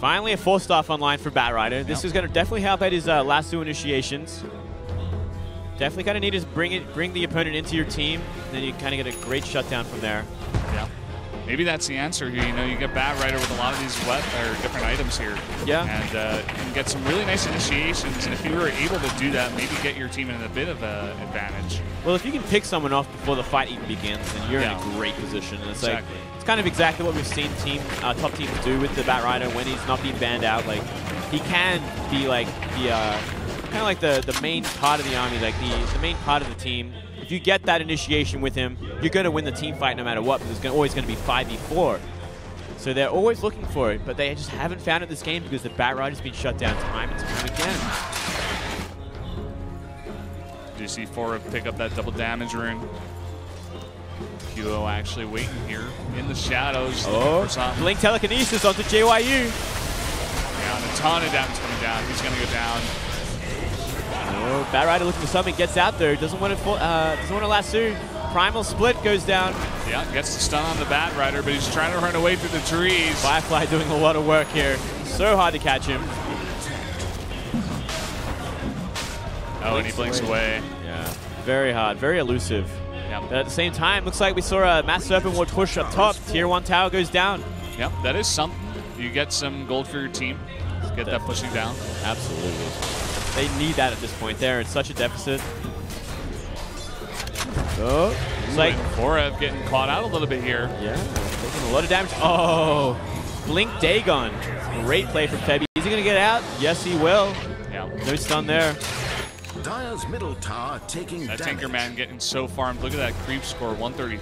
Finally, a 4-star online for Batrider. This is going to definitely help at his last 2 initiations. Definitely kind of need to bring the opponent into your team, and then you kind of get a great shutdown from there. Yeah. Maybe that's the answer here. You know, you get Batrider with a lot of these different items here. Yeah. And you can get some really nice initiations, and if you were able to do that, maybe get your team in a bit of an advantage. Well, if you can pick someone off before the fight even begins, then you're in a great position. And it's exactly. like, it's kind of exactly what we've seen top teams do with the Batrider when he's not being banned out. Like, he can be like the kind of like the main part of the army, like the main part of the team. If you get that initiation with him, you're going to win the team fight no matter what, because there's always going to be 5v4. So they're always looking for it, but they just haven't found it this game because the Batrider's been shut down time and time again. Do you see Forev pick up that double damage rune? QO actually waiting here in the shadows. Oh, Blink Telekinesis onto JYU. Yeah, and a ton of damage coming down. He's going to go down. Oh, Batrider looking for something, gets out there, doesn't want to lasso. Primal Split goes down. Yeah, gets the stun on the Batrider, but he's trying to run away through the trees. Firefly doing a lot of work here. So hard to catch him. Oh, and he blinks away. Yeah, very hard, very elusive. Yep. But at the same time, looks like we saw a Mass Serpent Ward push up top. Tier 1 tower goes down. Yep, that is something. You get some gold for your team. Get that pushing down. Absolutely. They need that at this point. They're in such a deficit. Oh, it's like Forev getting caught out a little bit here. Yeah, taking a lot of damage. Oh, Blink Dagon. Great play from Febby. Is he going to get out? Yes, he will. Yeah. No stun there. Dire's middle tower taking that damage. Tinkerman getting so farmed. Look at that creep score, 130,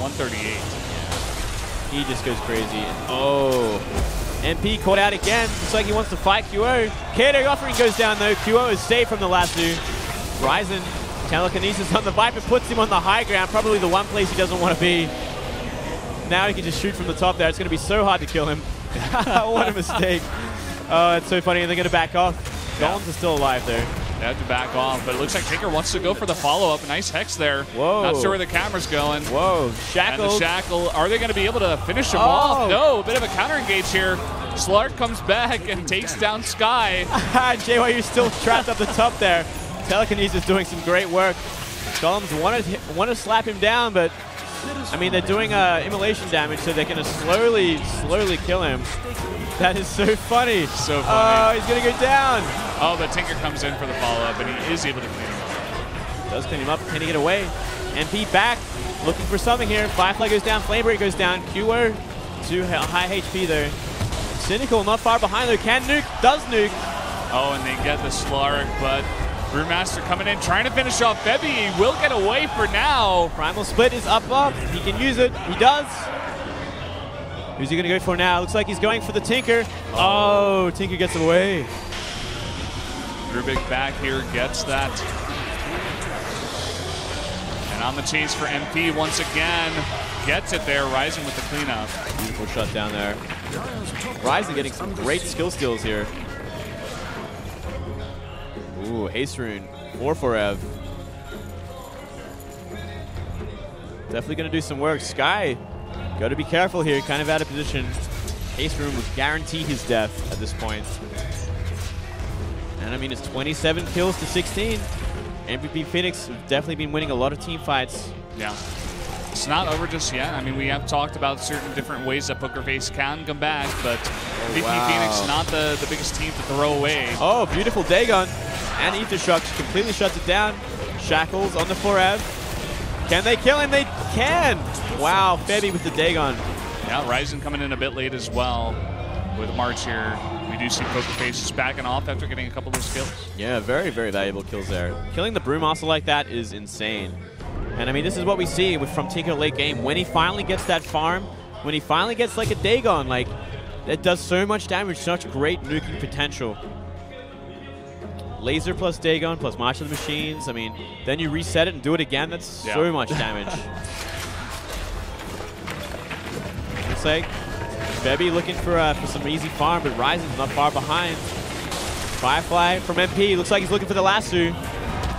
138. He just goes crazy. Oh, MP caught out again. Looks like he wants to fight QO. Kato offering goes down though. QO is safe from the last two. Ryzen, telekinesis on the Viper, puts him on the high ground. Probably the one place he doesn't want to be. Now he can just shoot from the top there. It's going to be so hard to kill him. What a mistake. Oh, it's so funny. And they're going to back off. Golems are still alive there. They have to back off, but it looks like Tinker wants to go for the follow-up. A nice Hex there. Whoa. Not sure where the camera's going. Whoa. Shackle. And the Shackle. Are they going to be able to finish him off? No, a bit of a counter-engage here. Slark comes back and takes down Sky. JYU still trapped up the top there. Telekinesis doing some great work. Golems want to slap him down, but I mean, they're doing immolation damage, so they're going to slowly kill him. That is so funny. So funny. Oh, he's going to go down. Oh, but Tinker comes in for the follow-up, and he is able to clean him up. Does clean him up. Can he get away? MP back, looking for something here. Firefly goes down. Flamebreak goes down. QO, too high HP though. Cynical not far behind though. Can nuke. Does nuke. Oh, and they get the Slark, but Brewmaster coming in, trying to finish off Febby. He will get away for now. Primal Split is up. He can use it. He does. Who's he going to go for now? Looks like he's going for the Tinker. Oh, Tinker gets away. Rubik back here, gets that. And on the chase for MP once again. Gets it there, Ryzen with the cleanup. Beautiful shutdown there. Ryzen getting some great skill steals here. Ooh, Haste Rune for Forev. Definitely going to do some work. Sky, got to be careful here, kind of out of position. Haste Rune would guarantee his death at this point. And I mean, it's 27 kills to 16. MVP Phoenix have definitely been winning a lot of team fights. Yeah. It's not over just yet. I mean, we have talked about certain different ways that PokerFace can come back, but MVP Phoenix not the biggest team to throw away. Oh, beautiful Dagon. And Ether Shock completely shuts it down. Shackles on the Forev. Can they kill him? They can. Wow, Febby with the Dagon. Yeah, Ryzen coming in a bit late as well with March here. We do see PokerFace just backing off after getting a couple of those kills. Yeah, very, very valuable kills there. Killing the Brewmaster like that is insane. And I mean, this is what we see from Tinker late game. When he finally gets that farm, when he finally gets like a Dagon, like, that does so much damage, such great nuking potential. Laser plus Dagon plus March of the Machines. I mean, then you reset it and do it again. That's so much damage. Looks like Febby looking for some easy farm, but Ryzen's not far behind. Firefly from MP. Looks like he's looking for the lasso.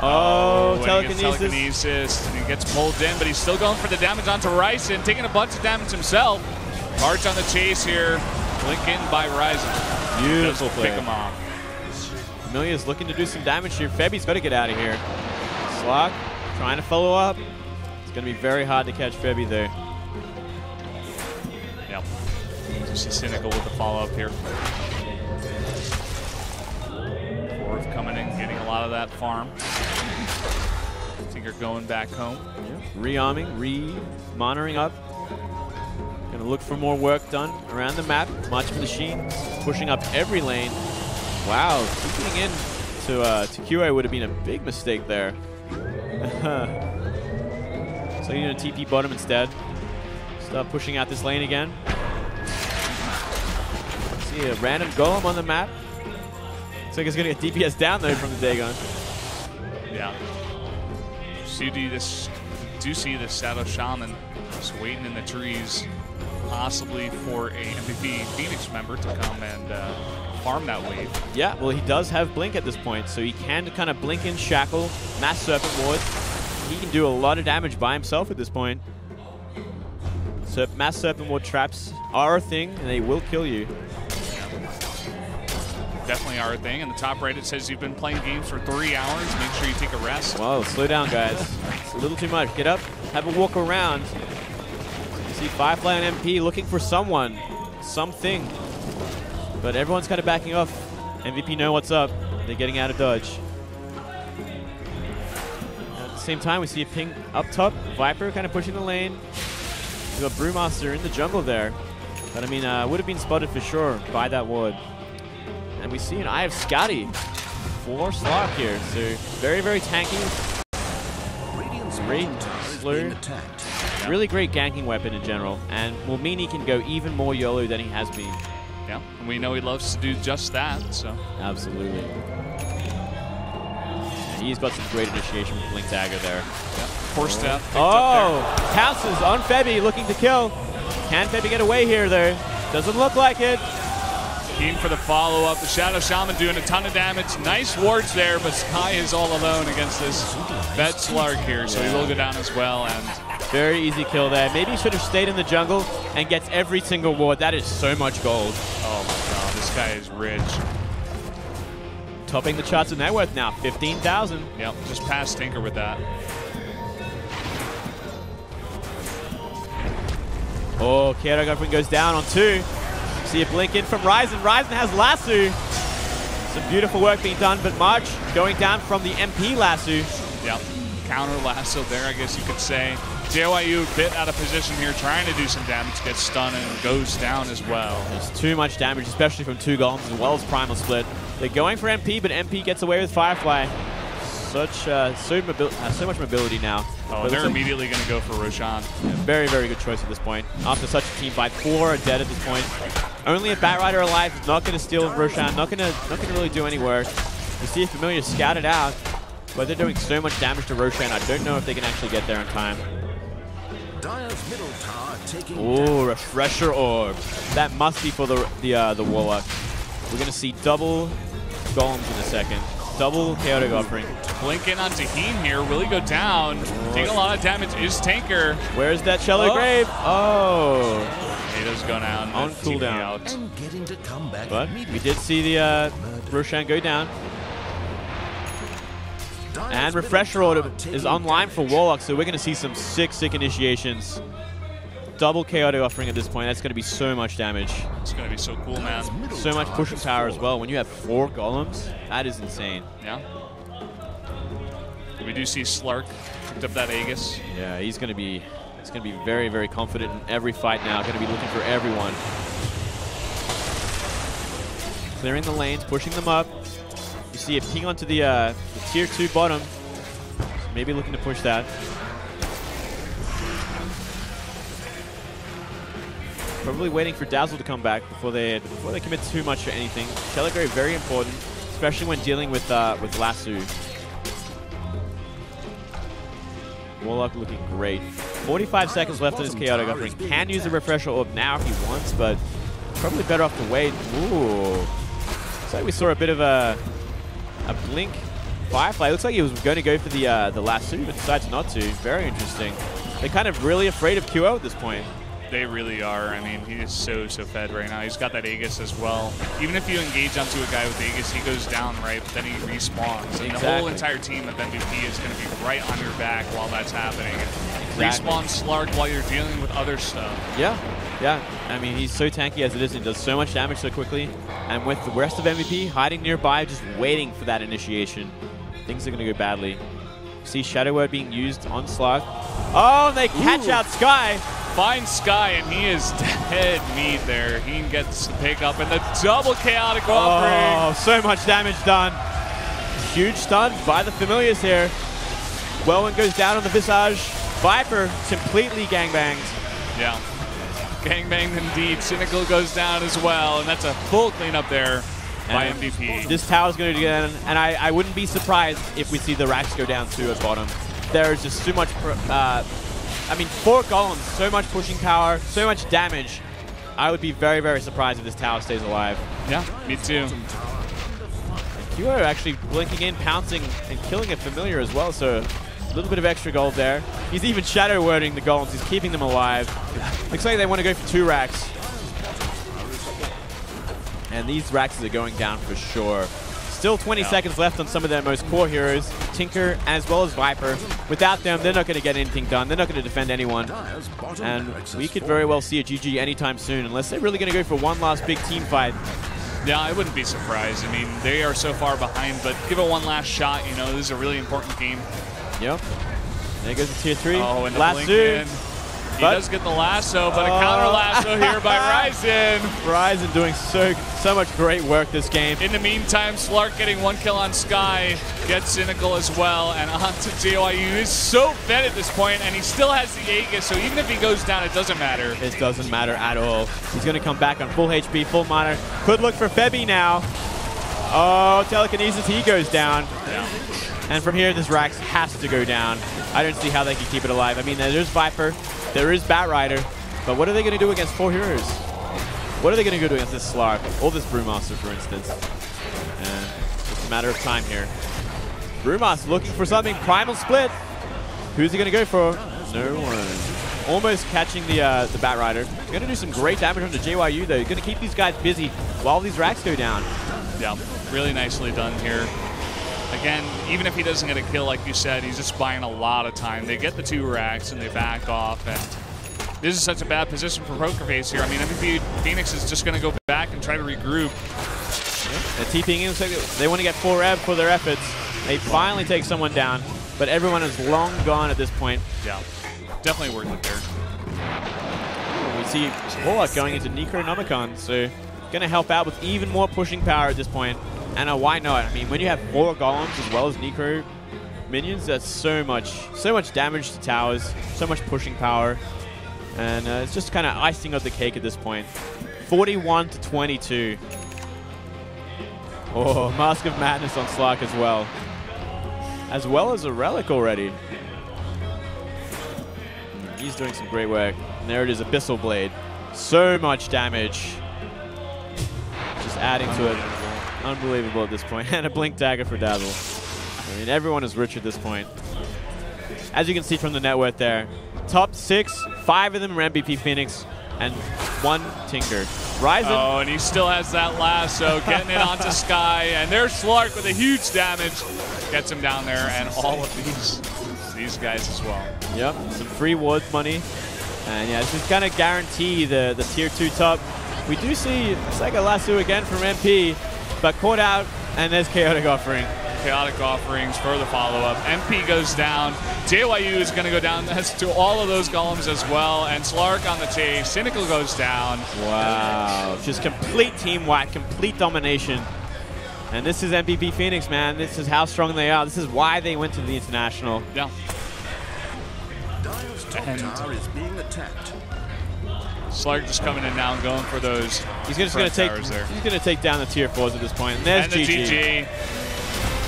Oh, telekinesis. He gets pulled in, but he's still going for the damage onto Ryzen, taking a bunch of damage himself. March on the chase here. Blink in by Ryzen. Beautiful play. Pick him off. Amelia's looking to do some damage here. Febby's got to get out of here. Slark trying to follow up. It's going to be very hard to catch Febby there. Yep. Just Cynical with the follow-up here. Fourth coming in, getting a lot of that farm. Tinker going back home. Re-arming, re-monitoring up. Gonna look for more work done around the map. March of the Machines pushing up every lane. Wow, keeping in to QA would have been a big mistake there. So you're gonna TP bottom instead. Start pushing out this lane again. See a random golem on the map. Looks like it's gonna get DPS down though from the Dagon. Yeah. So do see this Shadow Shaman just waiting in the trees, possibly for a MVP Phoenix member to come and farm that wave. Yeah, well, he does have Blink at this point, so he can kind of blink in Shackle, Mass Serpent Ward. He can do a lot of damage by himself at this point. So Mass Serpent Ward traps are a thing, and they will kill you. Definitely are a thing. In the top right, it says you've been playing games for 3 hours. Make sure you take a rest. Whoa, slow down, guys. It's a little too much. Get up, have a walk around. You see Firefly and MP looking for someone, something. But everyone's kind of backing off. MVP know what's up. They're getting out of dodge. At the same time, we see a ping up top. Viper kind of pushing the lane. We got Brewmaster in the jungle there. But I mean, would have been spotted for sure by that ward. And we see an Eye of Scotty for Slark here. So very, very tanky. Great slew. Really great ganking weapon in general. And will mean he can go even more YOLO than he has been. Yeah, and we know he loves to do just that, so. Absolutely. And he's got some great initiation with Blink Dagger there. Yep. Force death. Pounces on Febby, looking to kill. Can Febby get away here, though? Doesn't look like it. Keen for the follow-up. The Shadow Shaman doing a ton of damage. Nice wards there, but Sky is all alone against this Vet Slark here, so he will go down as well. And very easy kill there. Maybe he should have stayed in the jungle and gets every single ward. That is so much gold. Oh my god, this guy is rich. Topping the charts of net worth now, 15,000. Yep, just past Tinker with that. Oh, Chaotic Offering goes down on 2. See a blink in from Ryzen. Ryzen has lasso. Some beautiful work being done, but March going down from the MP lasso. Yep, counter lasso there, I guess you could say. JYU a bit out of position here, trying to do some damage, gets stunned and goes down as well. There's too much damage, especially from 2 golems as well as Primal Split. They're going for MP, but MP gets away with Firefly. So much mobility now. Oh, they're immediately going to go for Roshan. Yeah, very, very good choice at this point. After such a team fight, 4 are dead at this point. Only a Batrider alive, not going to steal Roshan, not going to really do any work. You see a Familiar scouted out, but they're doing so much damage to Roshan. I don't know if they can actually get there in time. Dire's middle tower taking Ooh, Refresher Orb. That must be for the Warlock. We're going to see double golems in a second. Double Chaotic Offering. Blink in on Taheen here. Will he go down? Taking a lot of damage is Tanker. Where's that Shallow Grave? Oh. He does go down. On cooldown. and getting to come back. But we did see the Roshan go down. And Refresher Order is online for Warlock, so we're going to see some sick initiations. Double Chaotic Offering at this point. That's going to be so much damage. It's going to be so cool, man. So much pushing power as well. When you have 4 golems, that is insane. Yeah. We do see Slark picked up that Aegis. Yeah, he's going to be very, very confident in every fight now. Going to be looking for everyone. Clearing the lanes, pushing them up. You see a ping onto the tier 2 bottom. So maybe looking to push that. Probably waiting for Dazzle to come back before they commit too much to anything. Telegrave very important, especially when dealing with Lasso. Warlock looking great. 45 seconds left on his Chaotic Offering. Can use the Refresher Orb now if he wants, but probably better off to wait. Ooh. Looks like we saw a bit of a blink Firefly. Looks like he was going to go for the Lasso, but decides not to. Very interesting. They're kind of really afraid of QO at this point. They really are. I mean, he is so fed right now. He's got that Aegis as well. Even if you engage onto a guy with Aegis, he goes down, right? But then he respawns. And the whole entire team of MVP is going to be right on your back while that's happening. Respawn Slark while you're dealing with other stuff. Yeah. I mean, he's so tanky as it is, and does so much damage so quickly. And with the rest of MVP hiding nearby, just waiting for that initiation, things are going to go badly. See Shadow Word being used on Slark. Oh, and they catch out Sky. Finds Sky, and he is dead meat there. He gets the pick up, and the double Chaotic Offering. Oh, so much damage done. Huge stun by the Familiars here. Wellman goes down on the Visage. Viper completely gangbanged. Yeah, gangbanged indeed. Cynical goes down as well, and that's a full cleanup there by MVP. This tower's going to get in, and I wouldn't be surprised if we see the racks go down too at bottom. There is just too much... I mean, 4 golems, so much pushing power, so much damage. I would be very, very surprised if this tower stays alive. Yeah, me too. And QO actually blinking in, pouncing, and killing a Familiar as well, so a little bit of extra gold there. He's even shadow wording the golems. He's keeping them alive. Looks like they want to go for 2 racks. And these racks are going down for sure. Still 20 seconds left on some of their most core heroes, Tinker as well as Viper. Without them, they're not going to get anything done. They're not going to defend anyone. And we could very well see a GG anytime soon, unless they're really going to go for one last big team fight. Yeah, I wouldn't be surprised. I mean, they are so far behind, but give it one last shot. You know, this is a really important game. Yep. There goes the tier 3. Oh, and the Lasso. blink in. He does get the lasso, but a counter lasso here by Ryzen. Ryzen doing so much great work this game. In the meantime, Slark getting 1 kill on Sky, gets Cynical as well, and on to JYU. He's so fed at this point, and he still has the Aegis, so even if he goes down, it doesn't matter. It doesn't matter at all. He's going to come back on full HP, full mana. Could look for Febby now. Oh, Telekinesis, he goes down. Yeah. And from here, this Rax has to go down. I don't see how they can keep it alive. I mean, there's Viper, there is Batrider, but what are they going to do against 4 heroes? What are they going to do against this Slark or this Brewmaster, for instance? And it's just a matter of time here. Brewmaster looking for something. Primal Split. Who's he going to go for? No one. Almost catching the Batrider. Going to do some great damage on the JYU, though. Going to keep these guys busy while these racks go down. Yeah, really nicely done here. Again, even if he doesn't get a kill, like you said, he's just buying a lot of time. They get the 2 racks and they back off, and this is such a bad position for PokerFace here. I mean, MVP Phoenix is just going to go back and try to regroup. They're TPing in, they want to get 4 rev for their efforts. They finally take someone down, but everyone is long gone at this point. Yeah, definitely worth it there. We see Warlock going into Necronomicon, so going to help out with even more pushing power at this point. And why not? I mean, when you have 4 golems as well as Necro minions, that's so much damage to towers, so much pushing power. And it's just kind of icing on the cake at this point. 41 to 22. Oh, Mask of Madness on Slark as well as a Relic already. He's doing some great work. And there it is, Abyssal Blade. So much damage. Just adding to it. Unbelievable at this point. And a Blink Dagger for Dazzle. I mean, everyone is rich at this point. As you can see from the net worth there, top 6, 5 of them are MVP Phoenix, and 1 Tinker. Ryzen. Oh, and he still has that lasso, getting it onto Sky, and there's Slark with a huge damage. Gets him down there, and all of these guys as well. Yep, some free ward money. And yeah, this is going to guarantee the tier 2 top. We do see Sega Lasso again from MP, but caught out, and there's Chaotic Offering. Chaotic Offerings for the follow-up. MP goes down. JYU is going to go down to all of those golems as well, and Slark on the chase. Cynical goes down. Wow, just complete team wipe, complete domination. And this is MVP Phoenix, man. This is how strong they are. This is why they went to the International. Yeah. Dire's top tower is being attacked. Slug just coming in now and going for those. He's just going to take down the tier 4s at this point. And there's and the GG.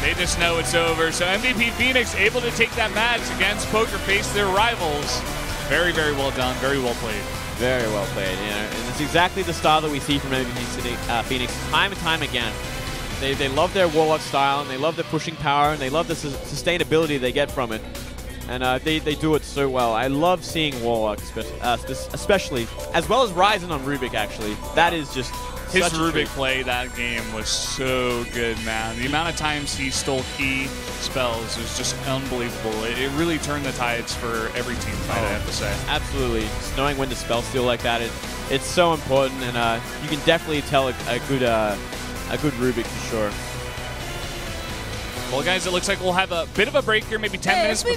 They just know it's over. So MVP Phoenix able to take that match against Poker Face, their rivals. Very, very well done. Very well played. Very well played. You know, and it's exactly the style that we see from MVP Phoenix time and time again. They love their Warlock style, and they love their pushing power, and they love the sustainability they get from it. And they do it so well. I love seeing Warlock, especially, as well as Ryzen on Rubik, actually. That is just his Rubik play that game was so good, man. The amount of times he stole key spells was just unbelievable. It really turned the tides for every team fight, I have to say. Absolutely. Just knowing when to spell steal like that, it's so important, and you can definitely tell a good Rubik for sure. Well, guys, it looks like we'll have a bit of a break here, maybe 10 minutes before